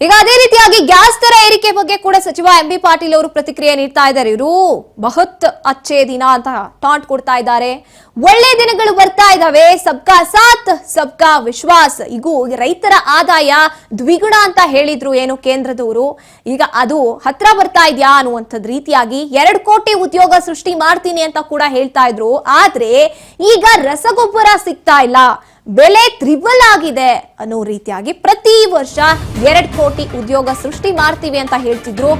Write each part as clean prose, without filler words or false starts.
ಈಗ ಅದೇ ರೀತಿಯಾಗಿ ಗ್ಯಾಸ್ ದರ ಏರಿಕೆ ಬಗ್ಗೆ ಕೂಡ ಸಚಿವ ಎಂಬಿ ಪಾಟೀಲ್ ಅವರು ಪ್ರತಿಕ್ರಿಯೆ ನೀಡ್ತಾ ಇದ್ದಾರೆ. ಇವರು ಬಹುತ್ ಅಚ್ಚೇ ದಿನ ಅಂತ ಟಾಂಟ್ ಕೊಡ್ತಾ ಇದ್ದಾರೆ. ಒಳ್ಳೆ ದಿನಗಳು ಬರ್ತಾ ಇದಾವೆ, ಸಬ್ಕಾ ಸಾಥ್ ಸಬ್ಕಾ ವಿಶ್ವಾಸ್. ಈಗ ರೈತರ ಆದಾಯ ದ್ವಿಗುಣ ಅಂತ ಹೇಳಿದ್ರು ಏನು ಕೇಂದ್ರದವರು, ಈಗ ಅದು ಹತ್ರ ಬರ್ತಾ ಇದೆಯಾ ಅನ್ನುವಂಥದ್ದು ರೀತಿಯಾಗಿ 2 ಕೋಟಿ ಉದ್ಯೋಗ ಸೃಷ್ಟಿ ಮಾಡ್ತೀನಿ ಅಂತ ಕೂಡ ಹೇಳ್ತಾ ಇದ್ರು. ಆದ್ರೆ ಈಗ ರಸಗೊಬ್ಬರ ಸಿಗ್ತಾ ಇಲ್ಲ, ಬೆಲೆ ತ್ರಿಬಲ್ ಆಗಿದೆ ಅನ್ನೋ ರೀತಿಯಾಗಿ ಪ್ರತಿ ವರ್ಷ 2 ಕೋಟಿ ಉದ್ಯೋಗ ಸೃಷ್ಟಿ ಮಾಡ್ತೀವಿ ಅಂತ ಹೇಳ್ತಿದ್ರು.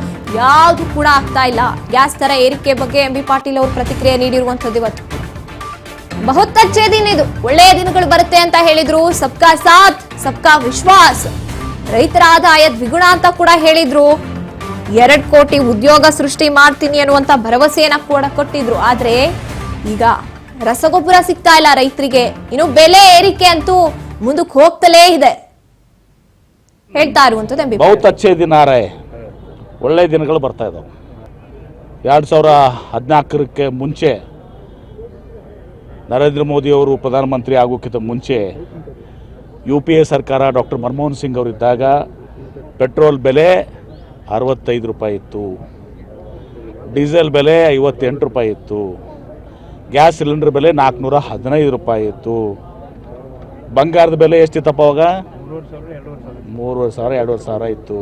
ಯಾವುದು ಕೂಡ ಆಗ್ತಾ ಇಲ್ಲ. ಗ್ಯಾಸ್ ದರ ಏರಿಕೆ ಬಗ್ಗೆ ಎಂಬಿ ಪಾಟೀಲ್ ಅವರು ಪ್ರತಿಕ್ರಿಯೆ ನೀಡಿರುವಂತದ್ದು ಇವತ್ತು. ಬಹುತ್ ಅಚ್ಚೇ ದಿನ, ಇದು ಒಳ್ಳೆಯ ದಿನಗಳು ಬರುತ್ತೆ ಅಂತ ಹೇಳಿದ್ರು. ಸಬ್ಕಾ ಸಾಥ್ ಸಬ್ಕಾ ವಿಶ್ವಾಸ್, ರೈತರ ಆದಾಯ ದ್ವಿಗುಣ ಅಂತ ಕೂಡ ಹೇಳಿದ್ರು. 2 ಕೋಟಿ ಉದ್ಯೋಗ ಸೃಷ್ಟಿ ಮಾಡ್ತೀನಿ ಅನ್ನುವಂತ ಭರವಸೆಯನ್ನ ಕೂಡ ಕೊಟ್ಟಿದ್ರು. ಆದ್ರೆ ಈಗ ರಸಗೊಬ್ಬರ ಸಿಗ್ತಾ ಇಲ್ಲ ರೈತರಿಗೆ, ಇನ್ನು ಬೆಲೆ ಏರಿಕೆ ಅಂತೂ ಮುಂದಕ್ಕೆ ಹೋಗ್ತಲೇ ಇದೆ ಹೇಳ್ತಾ ಇರುವಂತದ್ದು. ಬಹುತ್ ಅಚ್ಚೇ ದಿನ ರೇ, ಒಳ್ಳೆ ದಿನಗಳು ಬರ್ತಾ ಇದಾವೆ. 2014ಕ್ಕೆ ಮುಂಚೆ ನರೇಂದ್ರ ಮೋದಿ ಅವರು ಪ್ರಧಾನಮಂತ್ರಿ ಆಗೋಕ್ಕಿಂತ ಮುಂಚೆ UPA ಸರ್ಕಾರ ಡಾಕ್ಟರ್ ಮನಮೋಹನ್ ಸಿಂಗ್ ಅವರಿದ್ದಾಗ ಪೆಟ್ರೋಲ್ ಬೆಲೆ 65 ರೂಪಾಯಿ ಇತ್ತು, ಡೀಸೆಲ್ ಬೆಲೆ 58 ರೂಪಾಯಿ ಇತ್ತು, ಗ್ಯಾಸ್ ಸಿಲಿಂಡರ್ ಬೆಲೆ 415 ರೂಪಾಯಿ ಇತ್ತು, ಬಂಗಾರದ ಬೆಲೆ ಎಷ್ಟಿತ್ತಪ್ಪ ಅವಾಗ 3,500 2,500 ಇತ್ತು.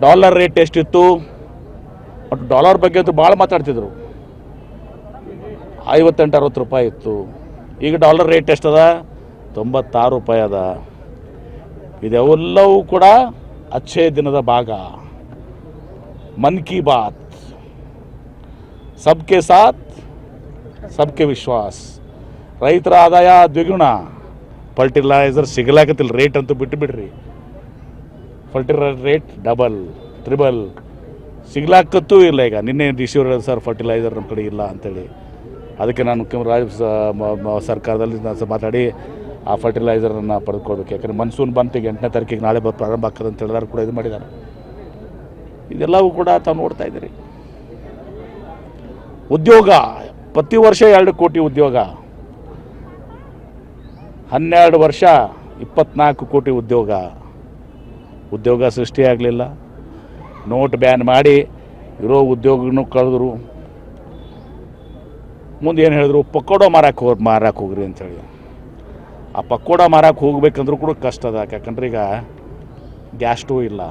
ಡಾಲರ್ ರೇಟ್ ಎಷ್ಟಿತ್ತು, ಬಟ್ ಡಾಲರ್ ಬಗ್ಗೆ ಅಂತೂ ಭಾಳ ಮಾತಾಡ್ತಿದ್ರು, 58-60 ರೂಪಾಯಿ ಇತ್ತು. ಈಗ ಡಾಲರ್ ರೇಟ್ ಎಷ್ಟದ, 96 ರೂಪಾಯಿ ಅದ. ಇದೆಲ್ಲವೂ ಕೂಡ ಅಚ್ಚೇ ದಿನದ ಭಾಗ. ಮನ್ ಕಿ ಬಾತ್, ಸಬ್ಕೆ ಸಾಥ್ ಸಬ್ಕೆ ವಿಶ್ವಾಸ್. ರೈತರ ಆದಾಯ ದ್ವಿಗುಣ, ಫರ್ಟಿಲೈಸರ್ ಸಿಗಲಾಕತ್ತಿಲ್ಲ, ರೇಟ್ ಅಂತೂ ಬಿಟ್ಟು ಬಿಡ್ರಿ. ಫರ್ಟಿಲೈಸರ್ ರೇಟ್ ಡಬಲ್ ತ್ರಿಬಲ್ ಸಿಗ್ಲಾಕತ್ತೂ ಇಲ್ಲ. ಈಗ ನಿನ್ನೆ ಡಿಸಿ ಅವರು ಸರ್ ಫರ್ಟಿಲೈಸರ್ ನಮ್ಮ ಕಡೆ ಇಲ್ಲ ಅಂತೇಳಿ, ಅದಕ್ಕೆ ನಾನು ಸರ್ಕಾರದಲ್ಲಿ ಮಾತಾಡಿ ಆ ಫರ್ಟಿಲೈಸರನ್ನು ಪಡೆದುಕೊಳ್ಬೇಕು. ಯಾಕಂದರೆ ಮನ್ಸೂನ್ ಬಂತು, 8ನೇ ತಾರೀಕಿಗೆ ನಾಳೆ ಪ್ರಾರಂಭ ಆಗ್ತದೆ ಅಂತ ಹೇಳಿದಾರು ಕೂಡ ಇದು ಮಾಡಿದ್ದಾರೆ. ಇದೆಲ್ಲವೂ ಕೂಡ ತಾವು ನೋಡ್ತಾ ಇದ್ದೀರಿ. ಉದ್ಯೋಗ ಪ್ರತಿ ವರ್ಷ 2 ಕೋಟಿ ಉದ್ಯೋಗ, 12 ವರ್ಷ 24 ಕೋಟಿ ಉದ್ಯೋಗ ಸೃಷ್ಟಿಯಾಗಲಿಲ್ಲ. ನೋಟ್ ಬ್ಯಾನ್ ಮಾಡಿ ಇರೋ ಉದ್ಯೋಗನೂ ಕಳೆದ್ರು. ಮುಂದೆ ಏನು ಹೇಳಿದ್ರು, ಪಕೋಡ ಮಾರಕ್ಕೆ ಹೋಗ್ರಿ ಅಂಥೇಳಿ. ಆ ಪಕೋಡ ಮಾರಕ್ಕೆ ಹೋಗ್ಬೇಕಂದ್ರೂ ಕೂಡ ಕಷ್ಟ ಅದ. ಯಾಕಂದ್ರೆ ಈಗ ಗ್ಯಾಸ್ ಸ್ಟವ್ ಇಲ್ಲ,